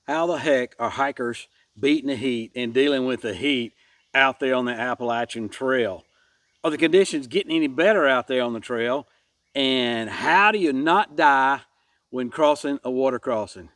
How the heck are hikers beating the heat and dealing with the heat out there on the Appalachian Trail? Are the conditions getting any better out there on the trail? And how do you not die when crossing a water crossing?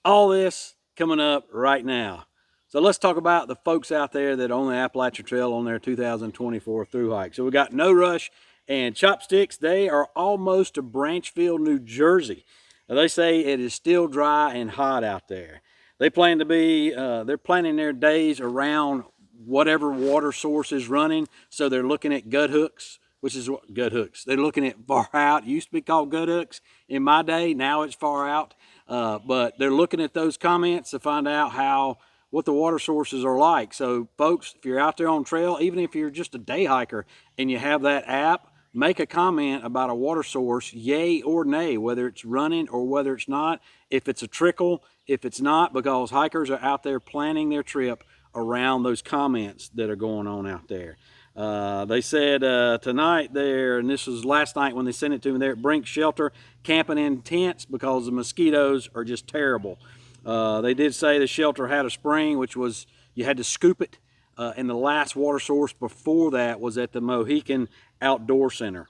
All this coming up right now. So let's talk about the folks out there that own the Appalachian Trail on their 2024 through hike. So we got No Rush and Chopsticks. They are almost to Branchville, New Jersey. They say it is still dry and hot out there. They plan to be, they're planning their days around whatever water source is running. So they're looking at gut hooks, which is what gut hooks. They're looking at far out. It used to be called gut hooks in my day. Now it's far out. But they're looking at those comments to find out what the water sources are like. So folks, if you're out there on trail, even if you're just a day hiker and you have that app, make a comment about a water source, yay or nay, whether it's running or whether it's not, if it's a trickle, if it's not, because hikers are out there planning their trip around those comments that are going on out there. They said tonight there, and this was last night when they sent it to me, they're at Brink Shelter camping in tents because the mosquitoes are just terrible. They did say the shelter had a spring, which was, you had to scoop it, and the last water source before that was at the Mohican Outdoor Center.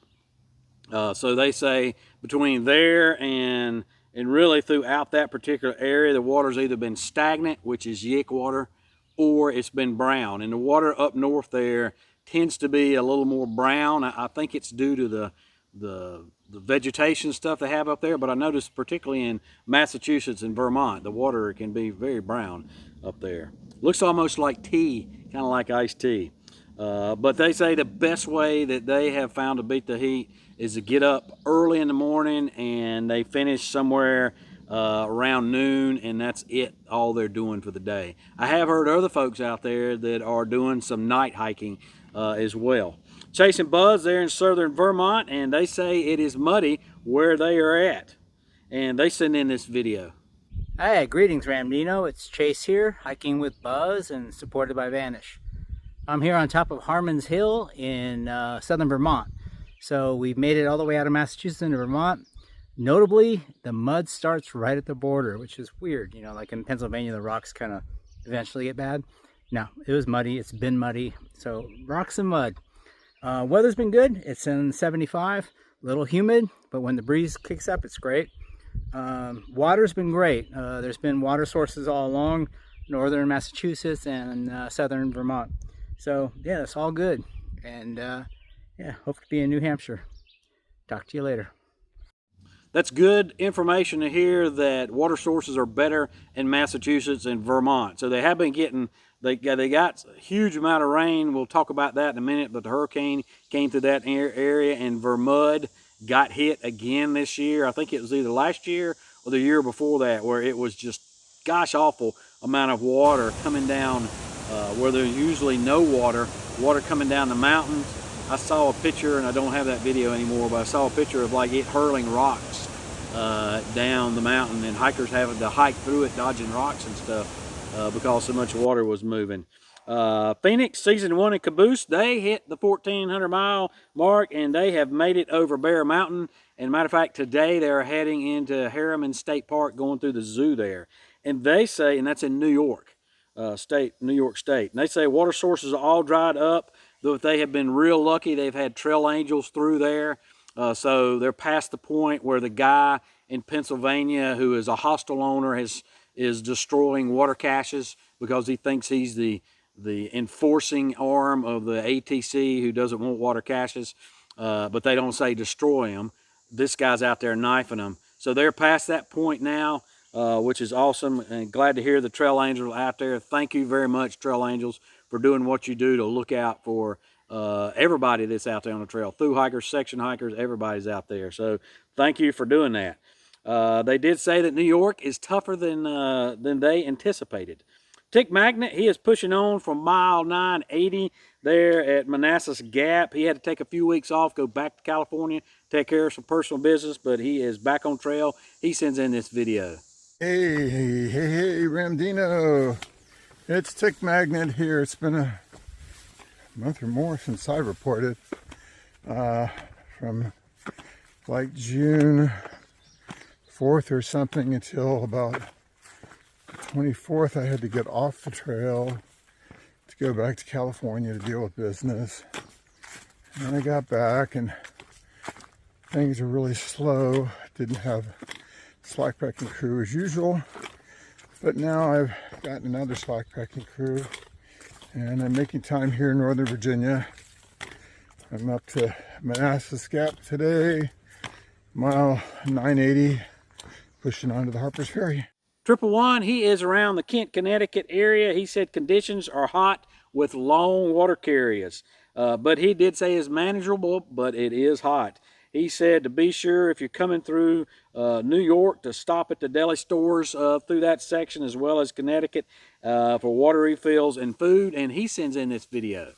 So they say between there and really throughout that particular area, the water's either been stagnant, which is yick water, or it's been brown. And the water up north there tends to be a little more brown. I think it's due to the vegetation stuff they have up there, but I noticed particularly in Massachusetts and Vermont, the water can be very brown up there. Looks almost like tea, kind of like iced tea. But they say the best way that they have found to beat the heat is to get up early in the morning, and they finish somewhere around noon, and that's it, all they're doing for the day. I have heard other folks out there that are doing some night hiking as well. Chasing Buzz there in southern Vermont, and they say it is muddy where they are at. And they sent in this video. Hi, greetings Ramdino. It's Chase here, hiking with Buzz and supported by Vanish. I'm here on top of Harmon's Hill in southern Vermont. So we've made it all the way out of Massachusetts into Vermont. Notably, the mud starts right at the border, which is weird. You know, like in Pennsylvania, the rocks kind of eventually get bad. No, it was muddy. It's been muddy. So rocks and mud. Weather's been good. It's in 75, a little humid, but when the breeze kicks up, it's great. Water's been great. There's been water sources all along northern Massachusetts and southern Vermont. So yeah, it's all good. And yeah, hope to be in New Hampshire. Talk to you later. That's good information to hear that water sources are better in Massachusetts and Vermont. So they have been getting, they got a huge amount of rain. We'll talk about that in a minute, but the hurricane came through that area, and Vermud got hit again this year. I think it was either last year or the year before that, where it was just gosh awful amount of water coming down where there's usually no water coming down the mountains. I saw a picture, and I don't have that video anymore, but I saw a picture of like it hurling rocks down the mountain, and hikers having to hike through it, dodging rocks and stuff because so much water was moving. Phoenix Season 1 and Caboose, they hit the 1,400 mile mark, and they have made it over Bear Mountain. And matter of fact, today they're heading into Harriman State Park, going through the zoo there. And they say, and that's in New York State, New York State. And they say water sources are all dried up, though if they have been real lucky, they've had trail angels through there. So they're past the point where the guy in Pennsylvania who is a hostel owner is destroying water caches because he thinks he's the enforcing arm of the ATC who doesn't want water caches, but they don't say destroy them. This guy's out there knifing them. So they're past that point now, which is awesome, and glad to hear the trail angels out there. Thank you very much, trail angels, for doing what you do to look out for everybody that's out there on the trail. Through hikers, section hikers, everybody's out there. So thank you for doing that. They did say that New York is tougher than they anticipated. Tick Magnet, he is pushing on from mile 980 there at Manassas Gap. He had to take a few weeks off, go back to California, take care of some personal business, but he is back on trail. He sends in this video. Hey, Ramdino. It's Tick Magnet here. It's been a month or more since I reported. From like June 4th or something until about 24th, I had to get off the trail to go back to California to deal with business. And then I got back and things are really slow. Didn't have slack packing crew as usual, but now I've got another slack packing crew and I'm making time here in Northern Virginia. I'm up to Manassas Gap today, mile 980, pushing onto the Harper's Ferry. 111, he is around the Kent, Connecticut area. He said conditions are hot with long water carriers, but he did say it's manageable, but it is hot. He said to be sure if you're coming through New York to stop at the deli stores through that section, as well as Connecticut, for water refills and food, and he sends in this video.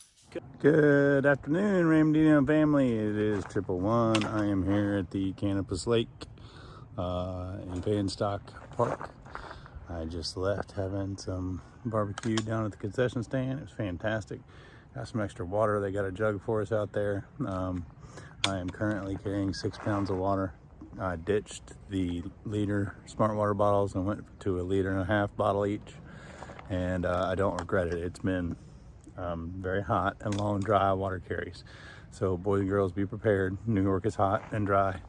Good afternoon, Ramdino family. It is 111. I am here at the Canopus Lake in Vanstock Park. I just left having some barbecue down at the concession stand. It was fantastic. Got some extra water. They got a jug for us out there. I am currently carrying 6 pounds of water. I ditched the liter smart water bottles and went to a 1.5 liter bottle each, and I don't regret it. It's been very hot and long dry water carries. So boys and girls, be prepared. New York is hot and dry,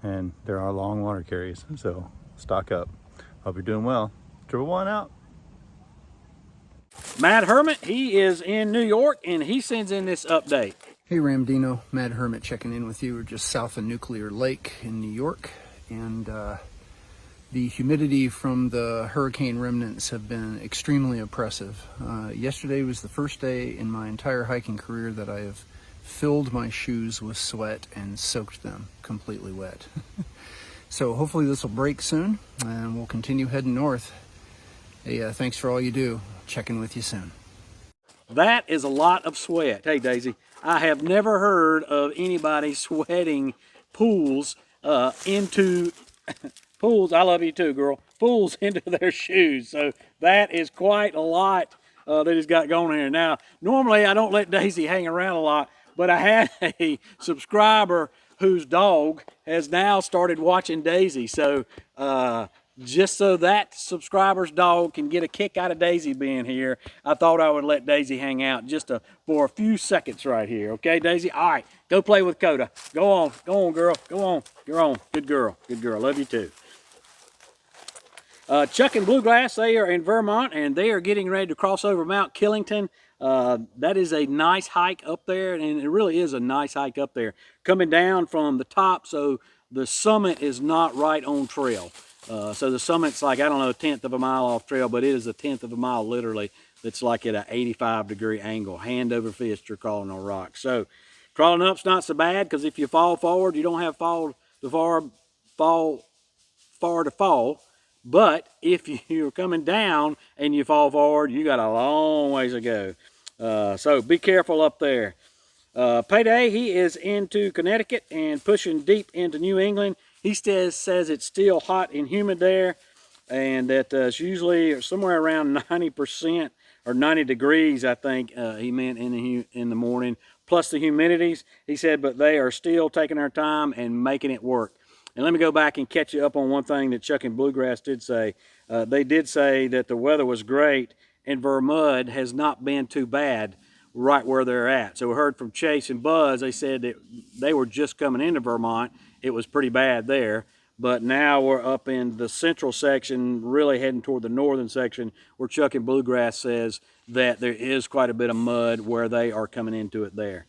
and there are long water carries, so stock up. Hope you're doing well. 111 out. Matt Hermit, he is in New York, and he sends in this update. Hey Ramdino, Matt Hermit checking in with you. We're just south of Nuclear Lake in New York, and the humidity from the hurricane remnants have been extremely oppressive. Yesterday was the first day in my entire hiking career that I have filled my shoes with sweat and soaked them completely wet. So hopefully this will break soon and we'll continue heading north. Hey, thanks for all you do. Check in with you soon. That is a lot of sweat. Hey Daisy, I have never heard of anybody sweating pools into pools. I love you too, girl. Pools into their shoes. So that is quite a lot that he's got going here. Now, normally I don't let Daisy hang around a lot, but I had a subscriber whose dog has now started watching Daisy. So just so that subscriber's dog can get a kick out of Daisy being here, I thought I would let Daisy hang out just for a few seconds right here. Okay, Daisy? All right, go play with Coda. Go on, girl. Go on. You're on. Good girl. Good girl. Love you too. Chuck and Bluegrass, they are in Vermont, and they are getting ready to cross over Mount Killington. That is a nice hike up there, and it really is a nice hike up there. Coming down from the top, so the summit is not right on trail. So the summit's like, I don't know, 1/10 of a mile off trail, but it is 1/10 of a mile literally. It's like at an 85-degree angle. Hand over fist, you're crawling on rocks. So crawling up's not so bad, because if you fall forward, you don't have far to fall. But if you're coming down and you fall forward, you got a long ways to go. So be careful up there. Payday, he is into Connecticut and pushing deep into New England. He says it's still hot and humid there, and that it's usually somewhere around 90% or 90 degrees, I think he meant in the morning, plus the humidities. He said, but they are still taking their time and making it work. And let me go back and catch you up on one thing that Chuck and Bluegrass did say. They did say that the weather was great and Vermud has not been too bad right where they're at. So we heard from Chase and Buzz. They said that they were just coming into Vermont. It was pretty bad there. But now we're up in the central section, really heading toward the northern section, where Chuck and Bluegrass says that there is quite a bit of mud where they are coming into it there.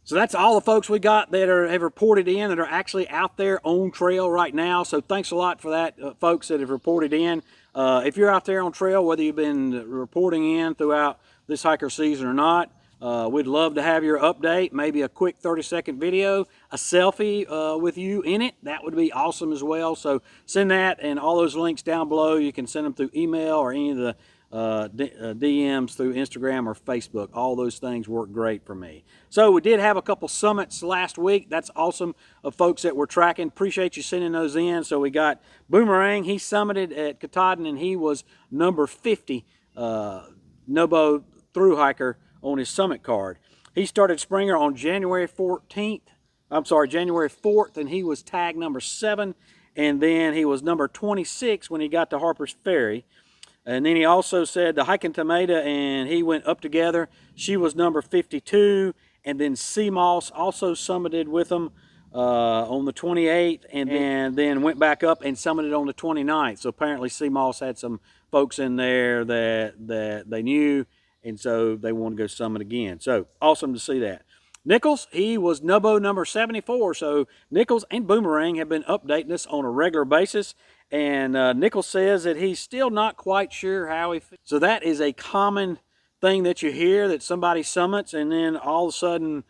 So that's all the folks we got that have reported in that are actually out there on trail right now. So thanks a lot for that, folks that have reported in. If you're out there on trail, whether you've been reporting in throughout this hiker season or not, we'd love to have your update, maybe a quick 30-second video, a selfie with you in it. That would be awesome as well. So send that, and all those links down below, you can send them through email or any of the DMs through Instagram or Facebook. All those things work great for me. So we did have a couple summits last week. That's awesome of folks that were tracking. Appreciate you sending those in. So we got Boomerang. He summited at Katahdin, and he was number 50 Nobo through hiker on his summit card. He started Springer on January 4th, and he was tag number 7, and then he was number 26 when he got to Harper's Ferry. And then he also said the Hiking Tomato and he went up together. She was number 52. And then Sea Moss also summited with them on the 28th, and then went back up and summited on the 29th. So apparently Sea Moss had some folks in there that they knew, and so they want to go summit again. So awesome to see that. Nichols, he was Nubbo number 74. So Nichols and Boomerang have been updating us on a regular basis. And Nichols says that he's still not quite sure how he feels. So that is a common thing that you hear, that somebody summits and then all of a sudden,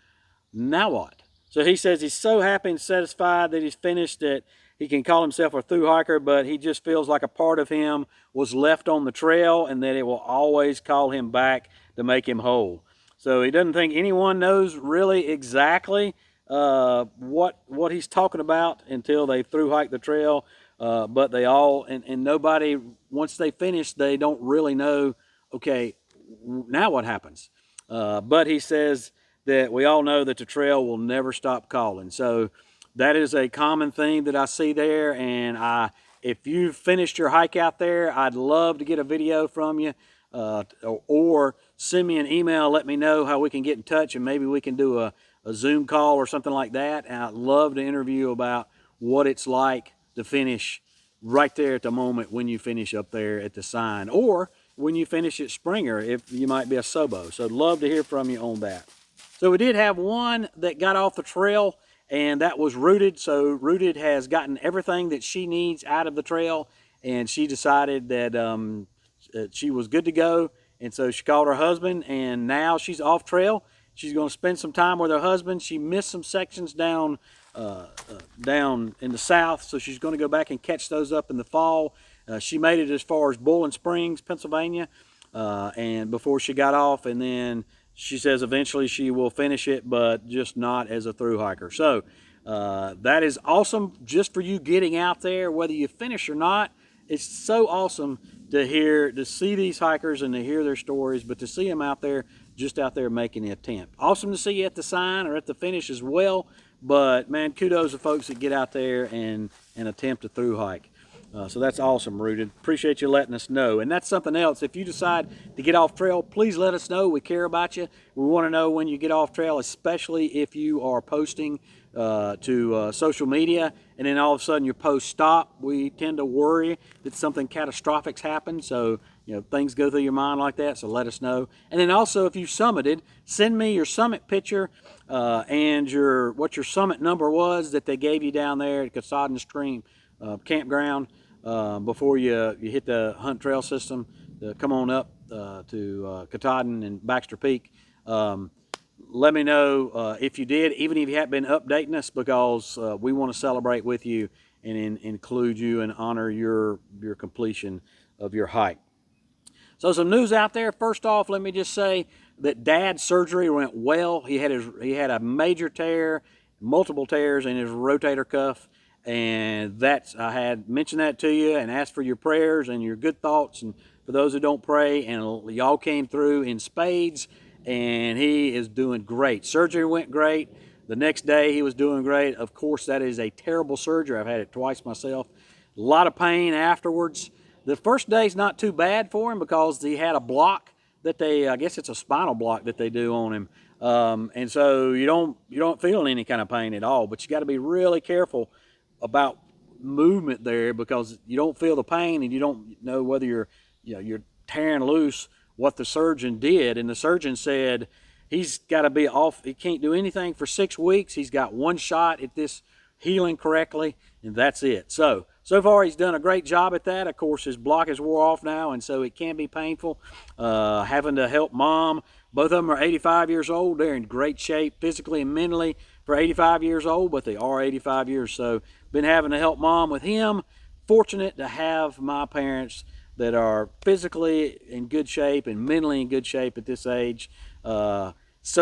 now what? So he says he's so happy and satisfied that he's finished that he can call himself a thru hiker, but he just feels like a part of him was left on the trail and that it will always call him back to make him whole. So he doesn't think anyone knows really exactly what he's talking about until they thru hike the trail. But they all, and nobody, once they finish, they don't really know, okay, now what happens? But he says that we all know that the trail will never stop calling. So that is a common theme that I see there. And if you finished your hike out there, I'd love to get a video from you, or send me an email, let me know how we can get in touch, and maybe we can do a Zoom call or something like that. And I'd love to interview about what it's like to finish right there at the moment when you finish up there at the sign, or when you finish at Springer, if you might be a Sobo. So I'd love to hear from you on that. So we did have one that got off the trail, and that was Rooted. So Rooted has gotten everything that she needs out of the trail, and she decided that she was good to go. And so she called her husband, and now she's off trail. She's going to spend some time with her husband. She missed some sections down in the south, so she's going to go back and catch those up in the fall. She made it as far as Bowling Springs, Pennsylvania, and before she got off, and then she says eventually she will finish it, but just not as a thru hiker. So that is awesome just for you getting out there, whether you finish or not. It's so awesome to see these hikers and to hear their stories, but to see them out there, just out there making the attempt. Awesome to see you at the sign or at the finish as well. But man, kudos to folks that get out there and attempt a thru hike. So that's awesome, Rooted. Appreciate you letting us know. And that's something else. If you decide to get off trail, please let us know. We care about you. We want to know when you get off trail, especially if you are posting to social media and then all of a sudden your post stop. We tend to worry that something catastrophic's happened. So, you know, things go through your mind like that. So let us know. And then also, if you summited, send me your summit picture and what your summit number was that they gave you down there at Katahdin Stream campground before you hit the Hunt Trail System to come on up to Katahdin and Baxter Peak. Let me know if you did, even if you haven't been updating us, because we want to celebrate with you and include you and honor your completion of your hike. So some news out there. First off, let me just say that Dad's surgery went well. He had a major tear, multiple tears in his rotator cuff, and I had mentioned that to you and asked for your prayers and your good thoughts, and for those who don't pray, and y'all came through in spades, and he is doing great. Surgery went great. The next day he was doing great. Of course, that is a terrible surgery. I've had it twice myself. A lot of pain afterwards. The first day's not too bad for him because he had a block that I guess it's a spinal block that they do on him. And so you don't feel any kind of pain at all, but you got to be really careful about movement there because you don't feel the pain and you don't know whether you're tearing loose what the surgeon did. And the surgeon said he's got to be off. He can't do anything for 6 weeks. He's got one shot at this healing correctly, and that's it. So far he's done a great job at that. Of course, his block is wore off now, and so it can be painful. Having to help Mom. Both of them are 85 years old. They're in great shape physically and mentally for 85 years old, but they are 85 years. So been having to help Mom with him. Fortunate to have my parents that are physically in good shape and mentally in good shape at this age. So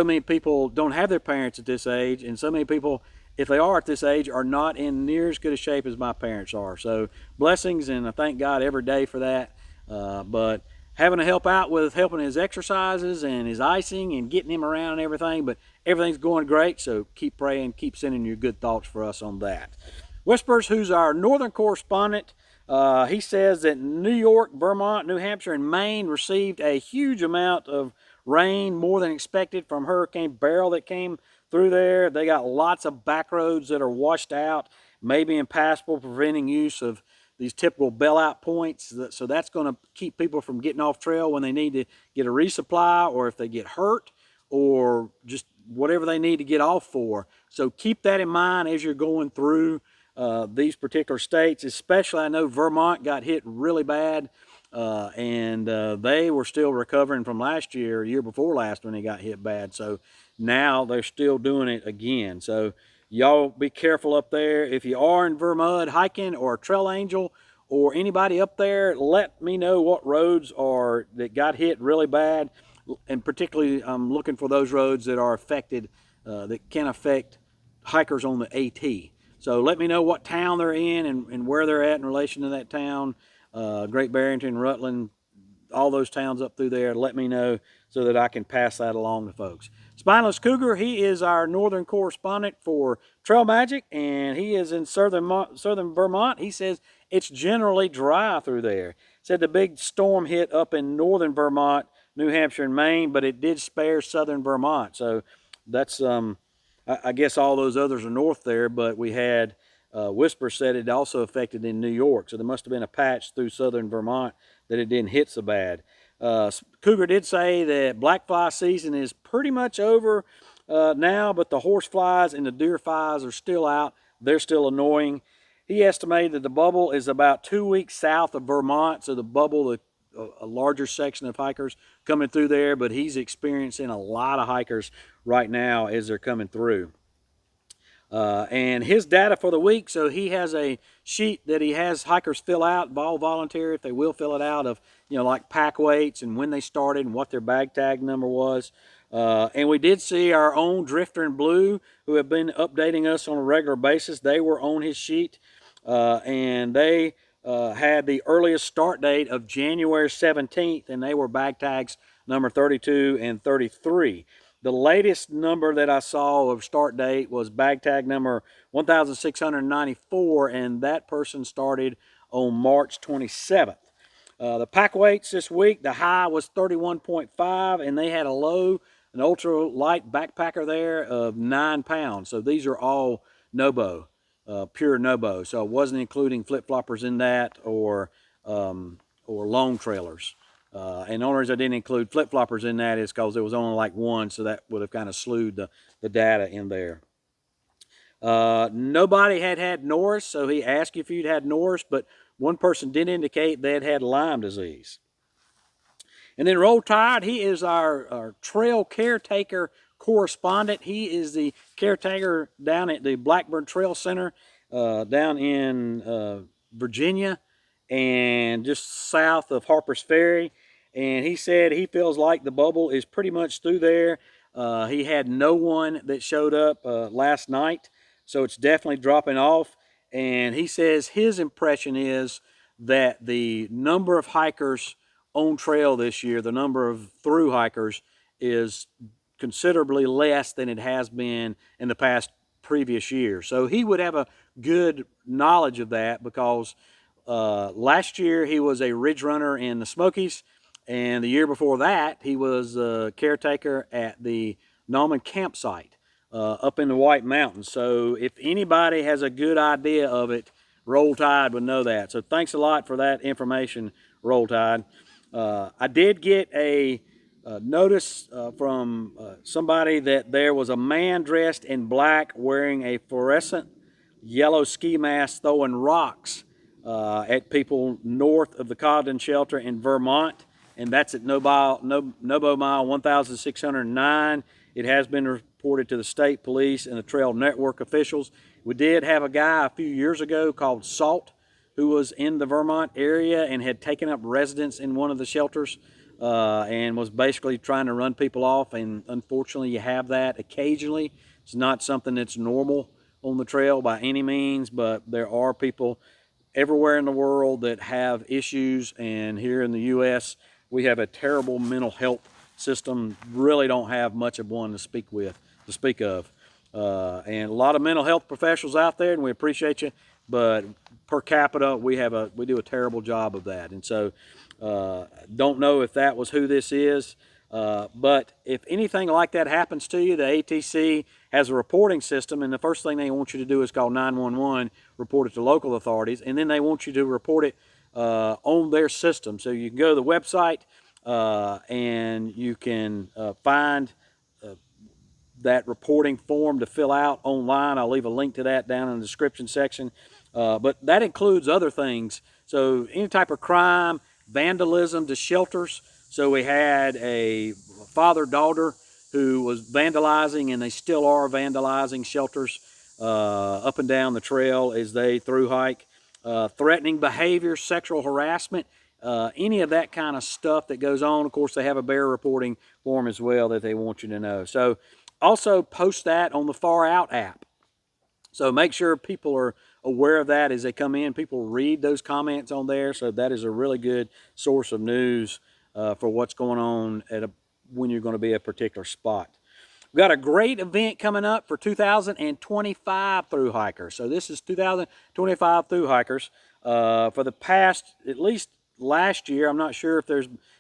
many people don't have their parents at this age, and so many people, if they are at this age, are not in near as good a shape as my parents are. So blessings, and I thank God every day for that. But having to help out with helping his exercises and his icing and getting him around and everything, but everything's going great. So keep praying, keep sending your good thoughts for us on that. Whispers, who's our northern correspondent, He says that New York, Vermont, New Hampshire, and Maine received a huge amount of rain, more than expected, from Hurricane Beryl that came through there. They got lots of back roads that are washed out, maybe impassable, preventing use of these typical bailout points. So that's going to keep people from getting off trail when they need to get a resupply, or if they get hurt, or just whatever they need to get off for. So keep that in mind as you're going through these particular states. Especially, I know Vermont got hit really bad, and they were still recovering from last year, year before last, when they got hit bad. So now they're still doing it again. So y'all be careful up there. If you are in Vermont hiking, or a trail angel, or anybody up there, let me know what roads are that got hit really bad. And particularly, I'm looking for those roads that are affected, that can affect hikers on the AT. So let me know what town they're in, and where they're at in relation to that town. Great Barrington, Rutland, all those towns up through there. Let me know so that I can pass that along to folks. Spineless Cougar, he is our northern correspondent for Trail Magic, and he is in southern Vermont. He says it's generally dry through there. Said the big storm hit up in northern Vermont, New Hampshire, and Maine, but it did spare southern Vermont. So that's I guess all those others are north there, but we had Whisper said it also affected in New York. So there must have been a patch through southern Vermont that it didn't hit so bad. Cougar did say that black fly season is pretty much over now, but the horse flies and the deer flies are still out. They're still annoying. He estimated that the bubble is about 2 weeks south of Vermont. So the bubble, a larger section of hikers coming through there, but he's experiencing a lot of hikers right now as they're coming through. And his data for the week, so he has a sheet that he has hikers fill out, all voluntary if they will fill it out, of, like pack weights and when they started and what their bag tag number was. And we did see our own Drifter in Blue, who have been updating us on a regular basis. They were on his sheet, and they had the earliest start date of January 17th, and they were bag tags number 32 and 33. The latest number that I saw of start date was bag tag number 1,694, and that person started on March 27th. The pack weights this week, the high was 31.5, and they had a low, an ultra light backpacker there of 9 pounds. So these are all Nobo, pure Nobo. So I wasn't including flip-floppers in that, or long trailers. And the only reason I didn't include flip-floppers in that is because there was only like one, so that would have kind of slewed the data in there. Nobody had Norris, so he asked you if you'd had Norris, but one person did indicate they had Lyme disease. And then Roll Tide, he is our trail caretaker correspondent. He is the caretaker down at the Blackbird Trail Center down in Virginia, and just south of Harper's Ferry. And he said he feels like the bubble is pretty much through there. He had no one that showed up last night, so it's definitely dropping off. And he says his impression is that the number of hikers on trail this year, the number of through hikers, is considerably less than it has been in the past previous years. So he would have a good knowledge of that, because last year he was a ridge runner in the Smokies, and the year before that he was a caretaker at the Nauman campsite up in the White Mountains. So if anybody has a good idea of it, Roll Tide would know that. So thanks a lot for that information, Roll Tide. I did get a notice from somebody that there was a man dressed in black wearing a fluorescent yellow ski mask throwing rocks at people north of the Codden Shelter in Vermont, and that's at Nobo Mile 1609. It has been reported to the state police and the Trail Network officials. We did have a guy a few years ago called Salt, who was in the Vermont area and had taken up residence in one of the shelters and was basically trying to run people off. And unfortunately, you have that occasionally. It's not something that's normal on the trail by any means, but there are people everywhere in the world that have issues, and here in the U.S. we have a terrible mental health system. Really don't have much of one to speak of, and a lot of mental health professionals out there, and we appreciate you but per capita, we do a terrible job of that. And so don't know if that was who this is, but if anything like that happens to you, the ATC has a reporting system, and the first thing they want you to do is call 911, report it to local authorities, and then they want you to report it on their system. So you can go to the website and you can find that reporting form to fill out online. I'll leave a link to that down in the description section. But that includes other things. So any type of crime, vandalism to shelters. So we had a father-daughter who was vandalizing, and they still are vandalizing shelters up and down the trail as they through hike. Threatening behavior, sexual harassment, any of that kind of stuff that goes on. Of course, they have a bear reporting form as well that they want you to know. So also post that on the Far Out app. So make sure people are aware of that as they come in. People read those comments on there. So that is a really good source of news for what's going on when you're going to be at a particular spot. We've got a great event coming up for 2025 through hikers. So this is 2025 through hikers. For the past, at least last year, I'm not sure if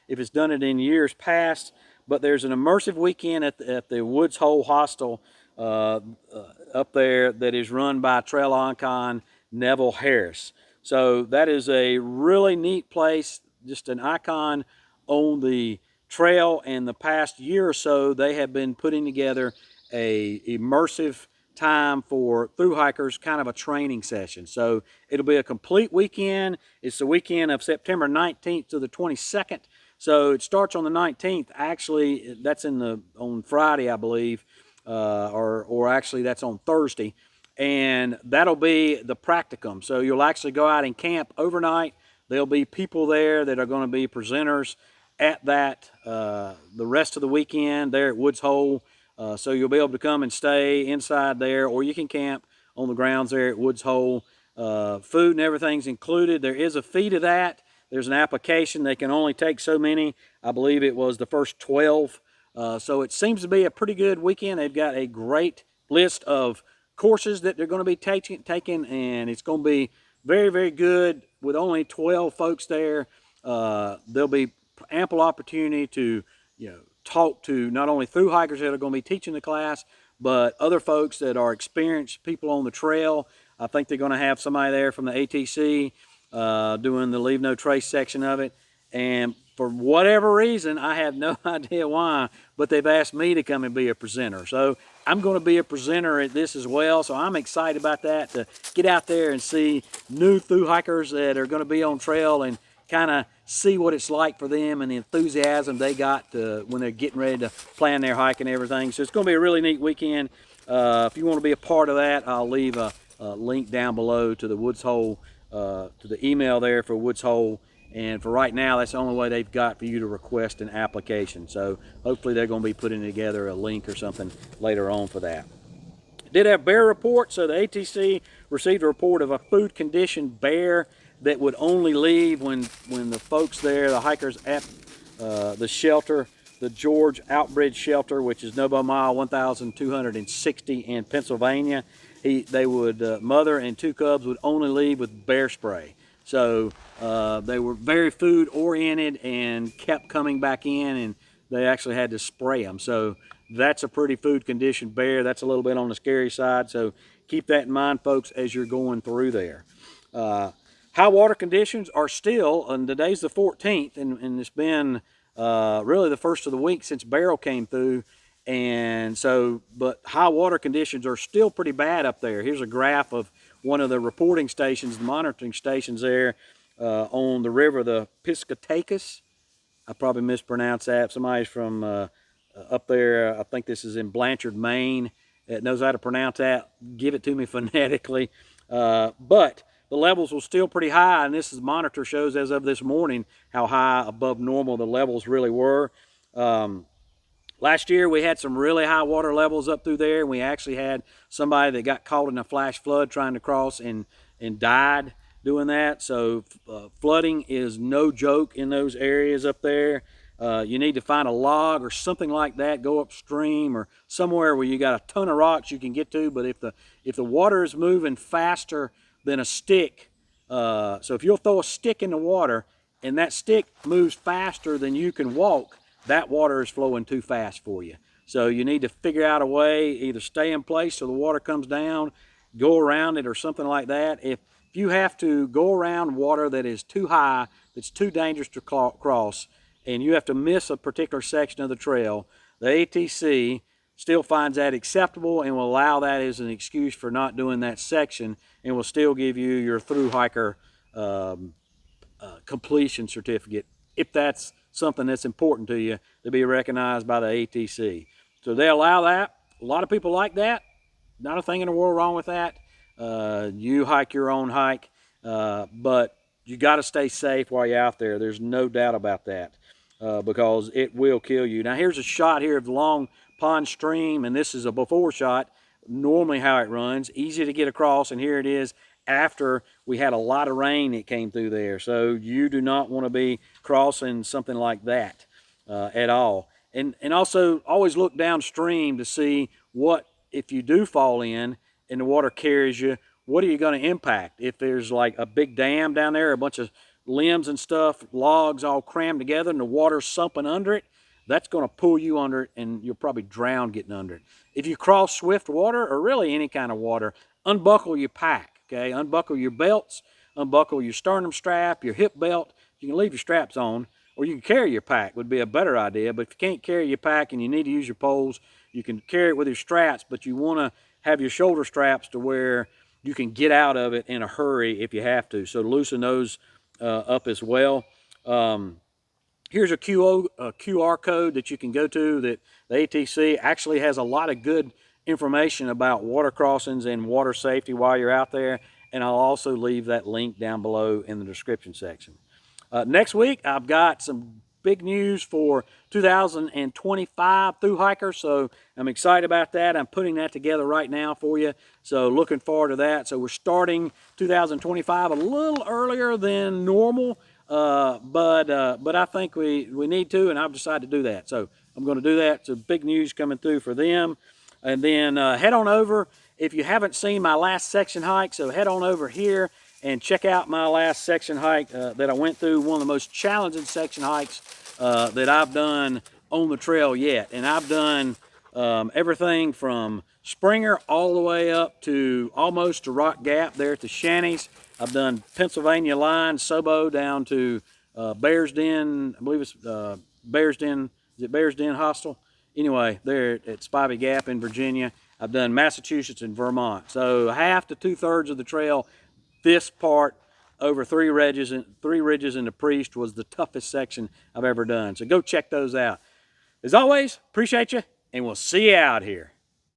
it's done it in years past, but there's an immersive weekend at the Woods Hole Hostel up there that is run by trail icon Neville Harris. So that is a really neat place, just an icon on the trail. And the past year or so, they have been putting together a immersive time for through hikers, kind of a training session. So it'll be a complete weekend. It's the weekend of September 19th to the 22nd. So it starts on the 19th. Actually, that's on Friday, I believe, or actually that's on Thursday, and that'll be the practicum. So you'll actually go out and camp overnight. There'll be people there that are going to be presenters at that the rest of the weekend there at Woods Hole. So you'll be able to come and stay inside there, or you can camp on the grounds there at Woods Hole. Food and everything's included. There is a fee to that. There's an application. They can only take so many. I believe it was the first 12. So it seems to be a pretty good weekend. They've got a great list of courses that they're going to be taking, and it's going to be very, very good. With only 12 folks there, there'll be ample opportunity to talk to not only through hikers that are going to be teaching the class, but other folks that are experienced people on the trail. I think they're going to have somebody there from the ATC doing the Leave No Trace section of it. And for whatever reason, I have no idea why, but they've asked me to come and be a presenter. So I'm going to be a presenter at this as well. So I'm excited about that, to get out there and see new through hikers that are going to be on trail and kind of see what it's like for them and the enthusiasm they got when they're getting ready to plan their hike and everything. So it's going to be a really neat weekend. If you want to be a part of that, I'll leave a link down below to the Woods Hole, to the email there for Woods Hole. And for right now, that's the only way they've got for you to request an application. So hopefully they're going to be putting together a link or something later on for that. Did have bear report. So the ATC received a report of a food conditioned bear that would only leave when the folks there, the hikers at the shelter, the George Outbridge Shelter, which is Nobo Mile 1260 in Pennsylvania, mother and two cubs would only leave with bear spray. So they were very food oriented and kept coming back in, and they actually had to spray them. So that's a pretty food conditioned bear. That's a little bit on the scary side. So keep that in mind, folks, as you're going through there. High water conditions are still, and today's the 14th, and it's been really the first of the week since Beryl came through. And so, but high water conditions are still pretty bad up there. Here's a graph of one of the reporting stations, the monitoring stations there on the river, the Piscataquis. I probably mispronounced that. Somebody's from up there, I think this is in Blanchard, Maine, that knows how to pronounce that. Give it to me phonetically. But the levels were still pretty high, and this monitor shows as of this morning how high above normal the levels really were. Last year we had some really high water levels up through there, and we actually had somebody that got caught in a flash flood trying to cross and died doing that. So flooding is no joke in those areas up there. You need to find a log or something like that, go upstream or somewhere where you got a ton of rocks you can get to. But if the water is moving faster than a stick. So if you'll throw a stick in the water and that stick moves faster than you can walk, that water is flowing too fast for you. So you need to figure out a way, either stay in place so the water comes down, go around it or something like that. If you have to go around water that is too high, that's too dangerous to cross, and you have to miss a particular section of the trail, the ATC still finds that acceptable and will allow that as an excuse for not doing that section, and will still give you your through hiker completion certificate if that's something that's important to you to be recognized by the ATC. So they allow that. A lot of people like that. Not a thing in the world wrong with that. You hike your own hike, but you got to stay safe while you're out there. There's no doubt about that, because it will kill you. Now here's a shot here of the Long Pond Stream, and this is a before shot, normally how it runs. Easy to get across, and here it is after we had a lot of rain that came through there. So you do not want to be crossing something like that at all. And also always look downstream to see what, if you do fall in and the water carries you, what are you going to impact? If there's like a big dam down there, a bunch of limbs and stuff, logs all crammed together and the water's sumping under it, that's going to pull you under it and you'll probably drown getting under it. If you cross swift water, or really any kind of water, unbuckle your pack, okay? Unbuckle your belts, unbuckle your sternum strap, your hip belt. You can leave your straps on, or you can carry your pack, would be a better idea. But if you can't carry your pack and you need to use your poles, you can carry it with your straps, but you want to have your shoulder straps to where you can get out of it in a hurry if you have to. So loosen those up as well. Here's a QR code that you can go to that the ATC actually has a lot of good information about water crossings and water safety while you're out there. And I'll also leave that link down below in the description section. Next week, I've got some big news for 2025 through hikers, so I'm excited about that. I'm putting that together right now for you, so looking forward to that. So we're starting 2025 a little earlier than normal, but I think we need to, and I've decided to do that. So I'm going to do that. So big news coming through for them. And then head on over, if you haven't seen my last section hike, so head on over here and check out my last section hike that I went through, one of the most challenging section hikes that I've done on the trail yet. And I've done everything from Springer all the way up to almost to Rock Gap there at the Shanties. I've done Pennsylvania Line, Sobo down to Bears Den, I believe it's Bears Den, is it Bears Den Hostel? Anyway, there at Spivey Gap in Virginia. I've done Massachusetts and Vermont. So half to 2/3 of the trail, this part over three ridges in the Priest was the toughest section I've ever done. So go check those out. As always, appreciate you, and we'll see you out here.